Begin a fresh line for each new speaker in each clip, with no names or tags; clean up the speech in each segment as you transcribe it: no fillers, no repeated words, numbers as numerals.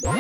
So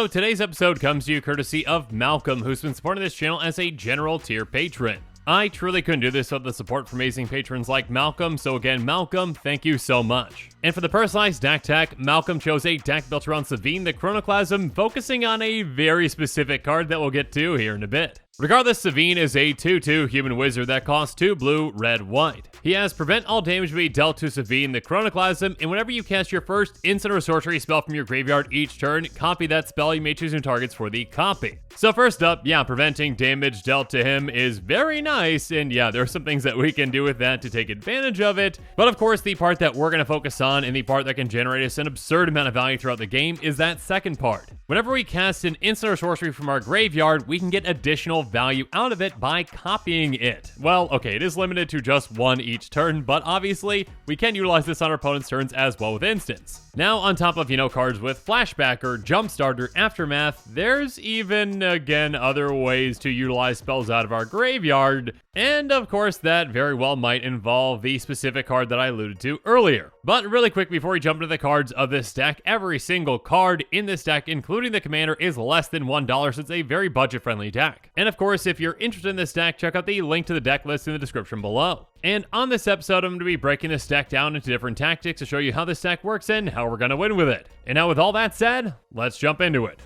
today's episode comes to you courtesy of Malcolm, who's been supporting this channel as a general tier patron. I truly couldn't do this without the support from amazing patrons like Malcolm, so again, Malcolm, thank you so much. And for the personalized deck tech, Malcolm chose a deck built around Sevinne the Chronoclasm, focusing on a very specific card that we'll get to here in a bit. Regardless, Sevinne is a 2/2 human wizard that costs 2 blue, red, white. He has prevent all damage be dealt to Sevinne the Chronoclasm, and whenever you cast your first instant or sorcery spell from your graveyard each turn, copy that spell. You may choose new targets for the copy. So first up, yeah, preventing damage dealt to him is very nice, and yeah, there are some things that we can do with that to take advantage of it. But of course, the part that we're going to focus on, and the part that can generate us an absurd amount of value throughout the game, is that second part. Whenever we cast an instant or sorcery from our graveyard, we can get additional value out of it by copying it. Well, okay, it is limited to just one each turn, but obviously, we can utilize this on our opponent's turns as well with instants. Now, on top of, cards with Flashback or Jumpstart or Aftermath, there's even, again, other ways to utilize spells out of our graveyard, and of course, that very well might involve the specific card that I alluded to earlier. But really quick, before we jump into the cards of this deck, every single card in this deck, including the commander, is less than $1, so it's a very budget-friendly deck. And of course, if you're interested in this deck, check out the link to the deck list in the description below. And on this episode, I'm going to be breaking this deck down into different tactics to show you how this deck works and how we're going to win with it. And now with all that said, let's jump into it.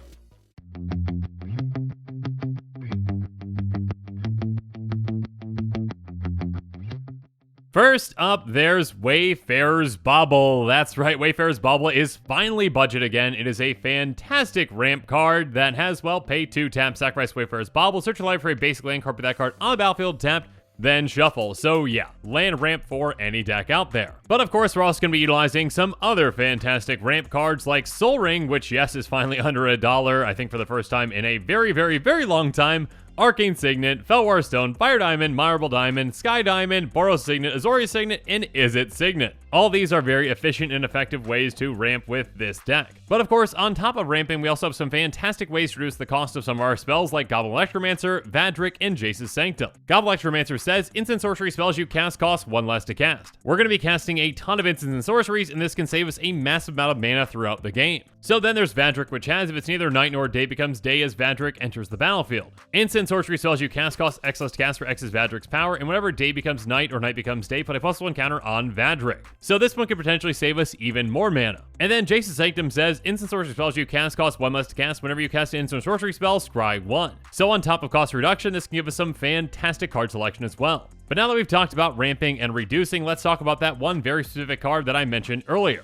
First up, there's Wayfarer's Bauble. That's right, Wayfarer's Bauble is finally budget again. It is a fantastic ramp card that has, well, pay 2, tap, sacrifice Wayfarer's Bauble, search your life for a basic land card, put that card on the battlefield, tapped, then shuffle. So yeah, land ramp for any deck out there. But of course, we're also going to be utilizing some other fantastic ramp cards like Soul Ring, which yes, is finally under $1, I think for the first time in a very, very, very long time. Arcane Signet, Felwar Stone, Fire Diamond, Marble Diamond, Sky Diamond, Boros Signet, Azorius Signet, and Izzet Signet. All these are very efficient and effective ways to ramp with this deck. But of course, on top of ramping, we also have some fantastic ways to reduce the cost of some of our spells like Goblin Electromancer, Vadric, and Jace's Sanctum. Goblin Electromancer says, instant sorcery spells you cast cost 1 less to cast. We're going to be casting a ton of instants and sorceries, and this can save us a massive amount of mana throughout the game. So then there's Vadric, which has, if it's neither night nor day, becomes day as Vadric enters the battlefield. Instant sorcery spells you cast cost X less to cast for X is Vadric's power, and whenever day becomes night or night becomes day, put a +1 counter on Vadric. So this one could potentially save us even more mana. And then Jace's Sanctum says, instant sorcery spells you cast cost 1 less to cast. Whenever you cast an instant sorcery spell, scry 1. So on top of cost reduction, this can give us some fantastic card selection as well. But now that we've talked about ramping and reducing, let's talk about that one very specific card that I mentioned earlier.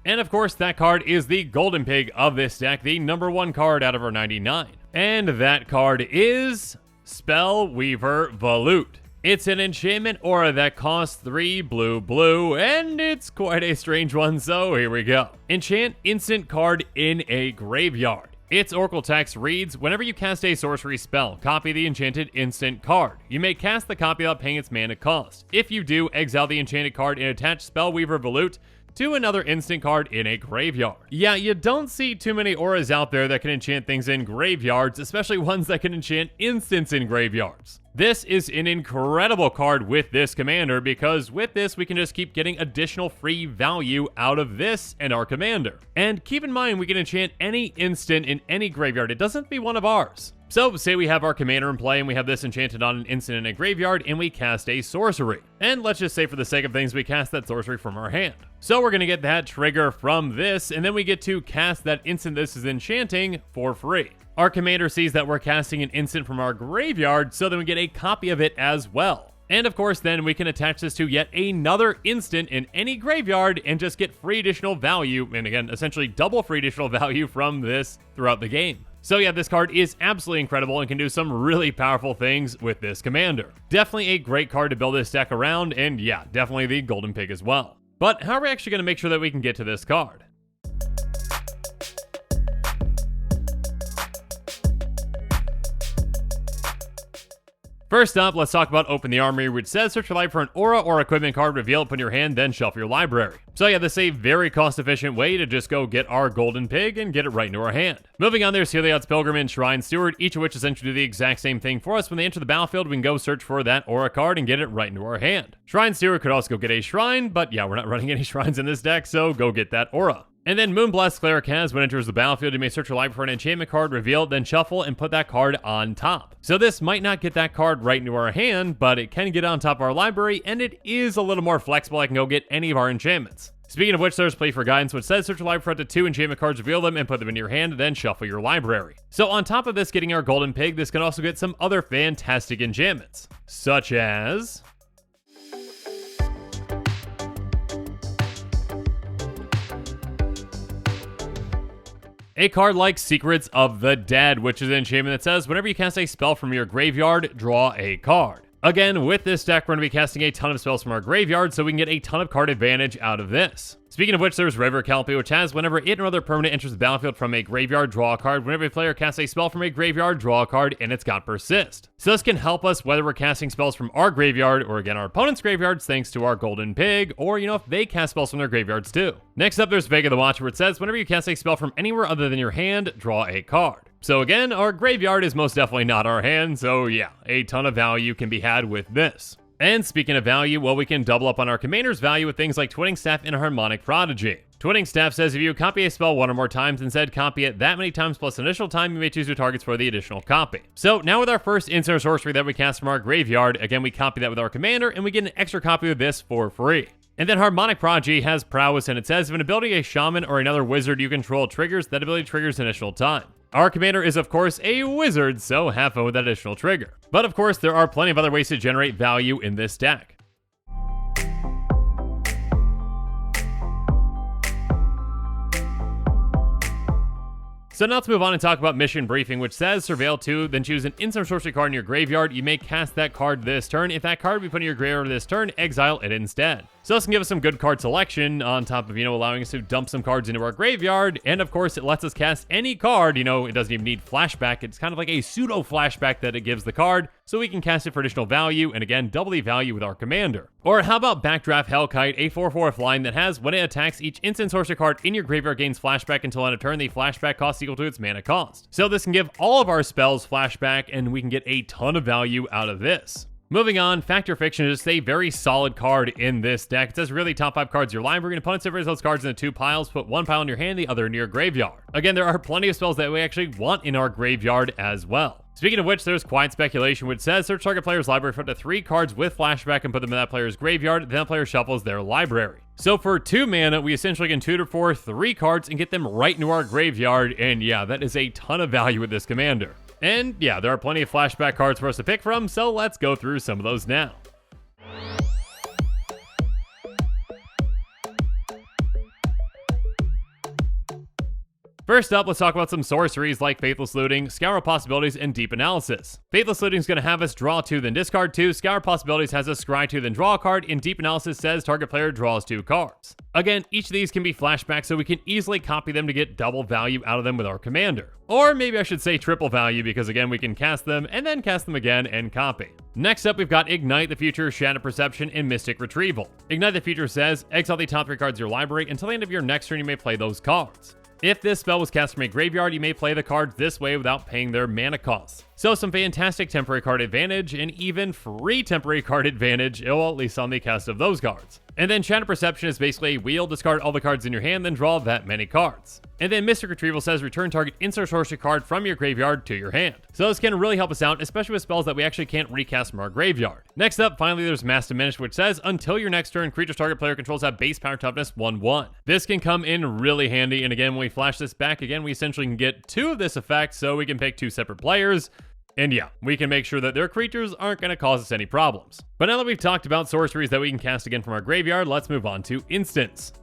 And of course, that card is the Golden Pig of this deck, the #1 card out of our 99. And that card is Spellweaver Volute. It's an enchantment aura that costs 3 blue, and it's quite a strange one, so here we go. Enchant instant card in a graveyard. Its Oracle text reads, whenever you cast a sorcery spell, copy the enchanted instant card. You may cast the copy without paying its mana cost. If you do, exile the enchanted card and attach Spellweaver Volute to another instant card in a graveyard. Yeah, you don't see too many auras out there that can enchant things in graveyards, especially ones that can enchant instants in graveyards. This is an incredible card with this commander, because with this we can just keep getting additional free value out of this and our commander. And keep in mind, we can enchant any instant in any graveyard. It doesn't have to be one of ours. So, say we have our commander in play and we have this enchanted on an instant in a graveyard and we cast a sorcery. And let's just say for the sake of things, we cast that sorcery from our hand. So we're going to get that trigger from this, and then we get to cast that instant this is enchanting for free. Our commander sees that we're casting an instant from our graveyard, so then we get a copy of it as well. And of course, then we can attach this to yet another instant in any graveyard and just get free additional value, and again, essentially double free additional value from this throughout the game. So yeah, this card is absolutely incredible and can do some really powerful things with this commander. Definitely a great card to build this deck around, and yeah, definitely the Golden Pig as well. But how are we actually going to make sure that we can get to this card? First up, let's talk about Open the Armory, which says search your library for an aura or equipment card, reveal it, put in your hand, then shuffle your library. So yeah, this is a very cost-efficient way to just go get our golden pig and get it right into our hand. Moving on, there's Heliod's Pilgrim and Shrine Steward, each of which essentially do the exact same thing for us. When they enter the battlefield, we can go search for that aura card and get it right into our hand. Shrine Steward could also go get a shrine, but yeah, we're not running any shrines in this deck, so go get that aura. And then Moonblast Cleric has, when it enters the battlefield, you may search your library for an enchantment card, reveal it, then shuffle, and put that card on top. So this might not get that card right into our hand, but it can get on top of our library, and it is a little more flexible. I can go get any of our enchantments. Speaking of which, there's Play for Guidance, which says search your library for up to 2 enchantment cards, reveal them, and put them in your hand, then shuffle your library. So on top of this getting our golden pig, this can also get some other fantastic enchantments, such as a card like Secrets of the Dead, which is an enchantment that says whenever you cast a spell from your graveyard, draw a card. Again, with this deck, we're going to be casting a ton of spells from our graveyard, so we can get a ton of card advantage out of this. Speaking of which, there's River Calipy, which has whenever it or other permanent enters the battlefield from a graveyard, draw a card. Whenever a player casts a spell from a graveyard, draw a card, and it's got Persist. So this can help us whether we're casting spells from our graveyard or again our opponent's graveyards thanks to our golden pig, or if they cast spells from their graveyards too. Next up, there's Vega the Watcher, where it says whenever you cast a spell from anywhere other than your hand, draw a card. So again, our graveyard is most definitely not our hand, so yeah, a ton of value can be had with this. And speaking of value, well, we can double up on our commander's value with things like Twinning Staff and Harmonic Prodigy. Twinning Staff says if you copy a spell one or more times and said copy it that many times plus initial time, you may choose your targets for the additional copy. So now with our first instant sorcery that we cast from our graveyard, again, we copy that with our commander and we get an extra copy of this for free. And then Harmonic Prodigy has Prowess, and it says if an ability a shaman or another wizard you control triggers, that ability triggers initial time. Our commander is of course a wizard, so have fun with that additional trigger. But of course, there are plenty of other ways to generate value in this deck. So now let's move on and talk about Mission Briefing, which says Surveil 2, then choose an instant sorcery card in your graveyard. You may cast that card this turn. If that card be put in your graveyard this turn, exile it instead. So this can give us some good card selection on top of, allowing us to dump some cards into our graveyard. And of course, it lets us cast any card. It doesn't even need Flashback. It's kind of like a pseudo Flashback that it gives the card. So we can cast it for additional value, and again, double the value with our commander. Or how about Backdraft Hellkite, a 4/4 flying that has, when it attacks, each instant sorcery card in your graveyard gains Flashback until end of turn, the Flashback cost equal to its mana cost. So this can give all of our spells Flashback, and we can get a ton of value out of this. Moving on, Fact or Fiction is just a very solid card in this deck. It says really top 5 cards of your library, and opponents separate those cards into 2 piles, put 1 pile in your hand, the other in your graveyard. Again, there are plenty of spells that we actually want in our graveyard as well. Speaking of which, there's Quiet Speculation, which says search target player's library for up to 3 cards with Flashback and put them in that player's graveyard, then that player shuffles their library. So for 2 mana, we essentially can tutor for 3 cards and get them right into our graveyard, and yeah, that is a ton of value with this commander. And yeah, there are plenty of Flashback cards for us to pick from, so let's go through some of those now. First up, let's talk about some sorceries like Faithless Looting, Scour Possibilities, and Deep Analysis. Faithless Looting is going to have us draw 2, then discard 2. Scour Possibilities has us scry 2, then draw a card, and Deep Analysis says target player draws 2 cards. Again, each of these can be Flashback, so we can easily copy them to get double value out of them with our commander. Or maybe I should say triple value, because again, we can cast them, and then cast them again, and copy. Next up, we've got Ignite the Future, Shadow Perception, and Mystic Retrieval. Ignite the Future says, exile the top 3 cards of your library. Until the end of your next turn, you may play those cards. If this spell was cast from a graveyard, you may play the cards this way without paying their mana costs. So some fantastic temporary card advantage, and even free temporary card advantage, well, at least on the cast of those cards. And then Shadow Perception is basically a wheel, discard all the cards in your hand, then draw that many cards. And then Mystic Retrieval says return target instant sorcery card from your graveyard to your hand. So this can really help us out, especially with spells that we actually can't recast from our graveyard. Next up, finally, there's Mass Diminish, which says until your next turn, creatures target player controls have base power toughness 1/1. This can come in really handy, and again, when we flash this back, again, we essentially can get 2 of this effect, so we can pick 2 separate players. And yeah, we can make sure that their creatures aren't going to cause us any problems. But now that we've talked about sorceries that we can cast again from our graveyard, let's move on to instants.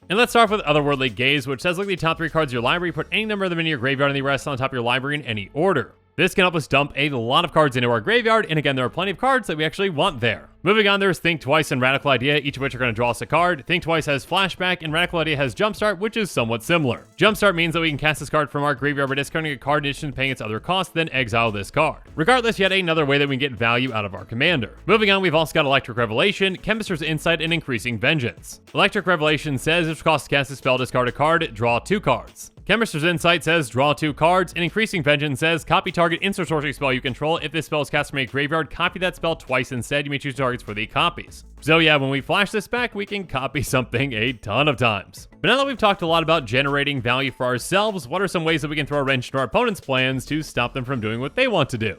And let's start with Otherworldly Gaze, which says look at the top 3 cards of your library, put any number of them into your graveyard, and the rest on top of your library in any order. This can help us dump a lot of cards into our graveyard, and again, there are plenty of cards that we actually want there. Moving on, there's Think Twice and Radical Idea, each of which are going to draw us a card. Think Twice has Flashback, and Radical Idea has Jumpstart, which is somewhat similar. Jumpstart means that we can cast this card from our graveyard by discarding a card in addition to paying its other cost, then exile this card. Regardless, yet another way that we can get value out of our commander. Moving on, we've also got Electric Revelation, Chemist's Insight, and Increasing Vengeance. Electric Revelation says if it costs to cast a spell, discard a card, draw 2 cards. Chemist's Insight says draw 2 cards, and Increasing Vengeance says copy target instant sorcery spell you control. If this spell is cast from a graveyard, copy that spell twice instead. You may choose targets for the copies. So yeah, when we flash this back, we can copy something a ton of times. But now that we've talked a lot about generating value for ourselves, what are some ways that we can throw a wrench into our opponent's plans to stop them from doing what they want to do?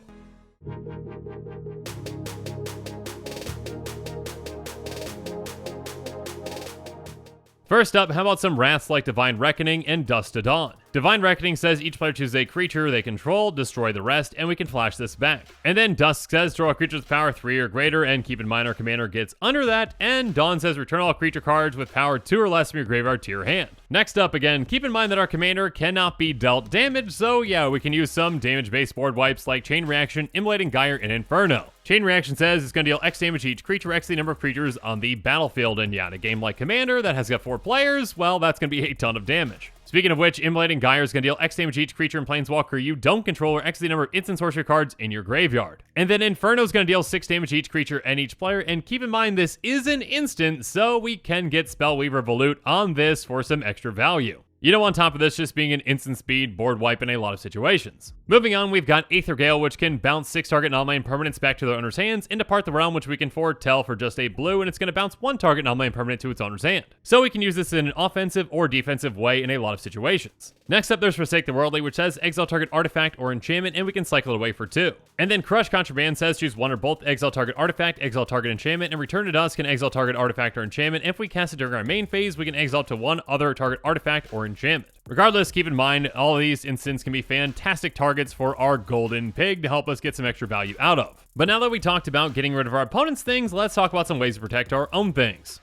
First up, how about some wraths like Divine Reckoning and Dust to Dawn? Divine Reckoning says each player chooses a creature they control, destroy the rest, and we can flash this back. And then Dusk says draw a creature with power 3 or greater, and keep in mind our commander gets under that. And Dawn says return all creature cards with power 2 or less from your graveyard to your hand. Next up, again, keep in mind that our commander cannot be dealt damage, so yeah, we can use some damage-based board wipes like Chain Reaction, Immolating Gyre, and Inferno. Chain Reaction says it's going to deal X damage to each creature, X the number of creatures on the battlefield, and yeah, in a game like Commander that has got 4 players, well, that's going to be a ton of damage. Speaking of which, Immolating Gyre is going to deal X damage to each creature and Planeswalker you don't control, or X the number of instant sorcery cards in your graveyard. And then Inferno is going to deal 6 damage to each creature and each player, and keep in mind this is an instant, so we can get Spellweaver Volute on this for some extra value. You know, on top of this just being an instant speed board wipe in a lot of situations. Moving on, we've got Aether Gale, which can bounce 6 target non-land permanents back to their owner's hands and depart the realm, which we can foretell for just a blue, and it's going to bounce 1 target non-land permanent to its owner's hand. So we can use this in an offensive or defensive way in a lot of situations. Next up, there's Forsake the Worldly, which says exile target artifact or enchantment, and we can cycle it away for 2. And then Crush Contraband says choose 1 or both, exile target artifact, exile target enchantment, and Return to Dusk can exile target artifact or enchantment. If we cast it during our main phase, we can exile up to 1 other target artifact or enchantment. Regardless, keep in mind, all of these instants can be fantastic targets for our Golden Pig to help us get some extra value out of. But now that we talked about getting rid of our opponent's things, let's talk about some ways to protect our own things.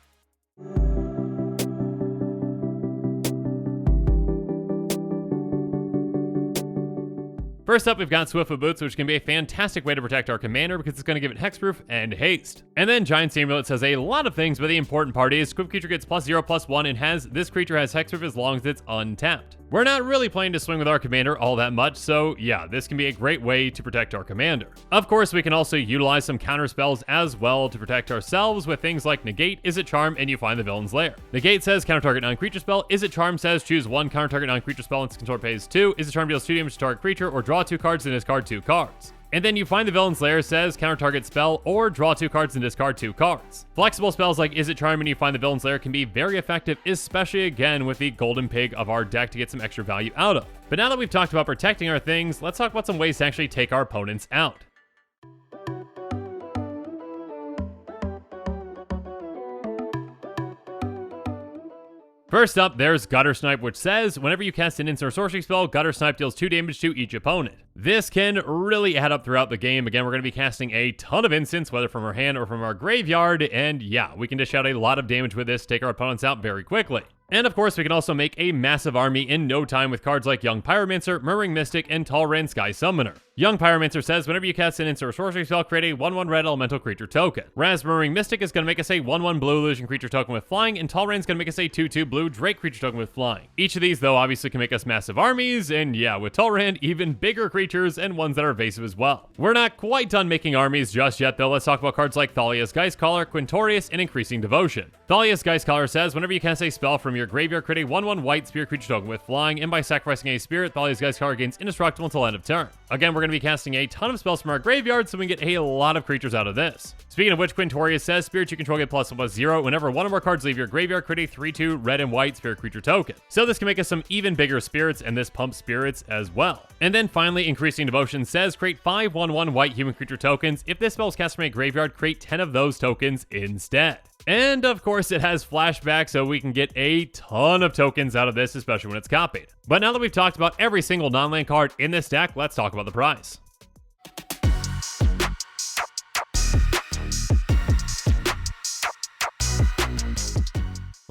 First up, we've got Swiftfoot Boots, which can be a fantastic way to protect our commander because it's going to give it hexproof and haste. And then Giant Amulet says a lot of things, but the important part is Swift creature gets +0/+1 and this creature has hexproof as long as it's untapped. We're not really planning to swing with our commander all that much, so yeah, this can be a great way to protect our commander. Of course, we can also utilize some counterspells as well to protect ourselves with things like Negate, Is It Charm, and You Find the Villain's Lair. Negate says counter target non-creature spell. Is It Charm says choose 1 counter target non-creature spell and control pays 2. Is It Charm deals 2 damage to target creature, or draw 2 cards and discard 2 cards. And then You Find the Villain's Lair says counter target spell or draw 2 cards and discard 2 cards. Flexible spells like Is It Charm and You Find the Villain's Lair can be very effective, especially again with the Golden Pig of our deck to get some extra value out of. But now that we've talked about protecting our things, let's talk about some ways to actually take our opponents out. First up, there's Gutter Snipe, which says, whenever you cast an instant or sorcery spell, Gutter Snipe deals 2 damage to each opponent. This can really add up throughout the game. Again, we're going to be casting a ton of instants, whether from our hand or from our graveyard, and yeah, we can dish out a lot of damage with this to take our opponents out very quickly. And of course, we can also make a massive army in no time with cards like Young Pyromancer, Murmuring Mystic, and Talrand Sky Summoner. Young Pyromancer says, whenever you cast an instant or sorcery spell, create a 1/1 red elemental creature token. Whereas Murmuring Mystic is going to make us a 1/1 blue illusion creature token with flying, and Talrand's going to make us a 2/2 blue Drake creature token with flying. Each of these, though, obviously can make us massive armies, and yeah, with Talrand, even bigger creatures and ones that are evasive as well. We're not quite done making armies just yet, though. Let's talk about cards like Thalia's Geistcaller, Quintorius, and Increasing Devotion. Thalia's Geistcaller says, whenever you cast a spell from your graveyard, create a 1/1 white spirit creature token with flying, and by sacrificing a spirit, Thalia's Geistcaller gains indestructible until end of turn. Again, we're going to be casting a ton of spells from our graveyard, so we can get a lot of creatures out of this. Speaking of which, Quintorius says, spirits you control get +1/+0. Whenever 1 or more cards leave your graveyard, create a 3/2 red and white spirit creature token. So this can make us some even bigger spirits, and this pumps spirits as well. And then finally, Increasing Devotion says, create 5 1/1 white human creature tokens. If this spell is cast from a graveyard, create 10 of those tokens instead. And of course, it has Flashback, so we can get a ton of tokens out of this, especially when it's copied. But now that we've talked about every single non-land card in this deck, let's talk about the price.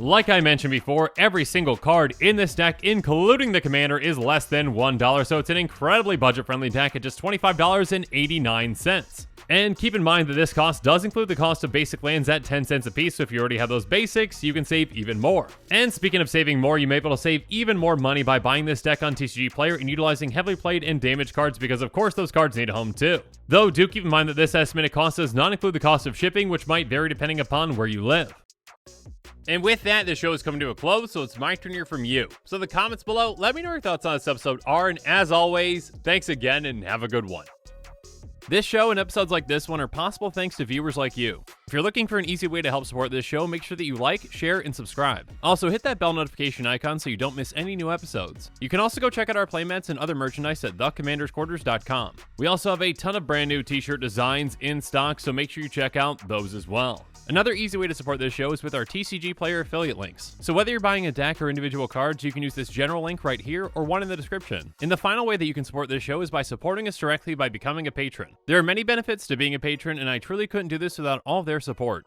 Like I mentioned before, every single card in this deck, including the commander, is less than $1, so it's an incredibly budget-friendly deck at just $25.89. And keep in mind that this cost does include the cost of basic lands at 10 cents a piece, so if you already have those basics, you can save even more. And speaking of saving more, you may be able to save even more money by buying this deck on TCG Player and utilizing heavily played and damaged cards, because of course those cards need a home too. Though do keep in mind that this estimated cost does not include the cost of shipping, which might vary depending upon where you live. And with that, the show is coming to a close, so it's my turn to hear from you. So the comments below, let me know your thoughts on this episode are, and as always, thanks again and have a good one. This show and episodes like this one are possible thanks to viewers like you. If you're looking for an easy way to help support this show, make sure that you like, share, and subscribe. Also, hit that bell notification icon so you don't miss any new episodes. You can also go check out our playmats and other merchandise at thecommandersquarters.com. We also have a ton of brand new t-shirt designs in stock, so make sure you check out those as well. Another easy way to support this show is with our TCG Player affiliate links. So whether you're buying a deck or individual cards, you can use this general link right here or one in the description. And the final way that you can support this show is by supporting us directly by becoming a patron. There are many benefits to being a patron, and I truly couldn't do this without all of their support.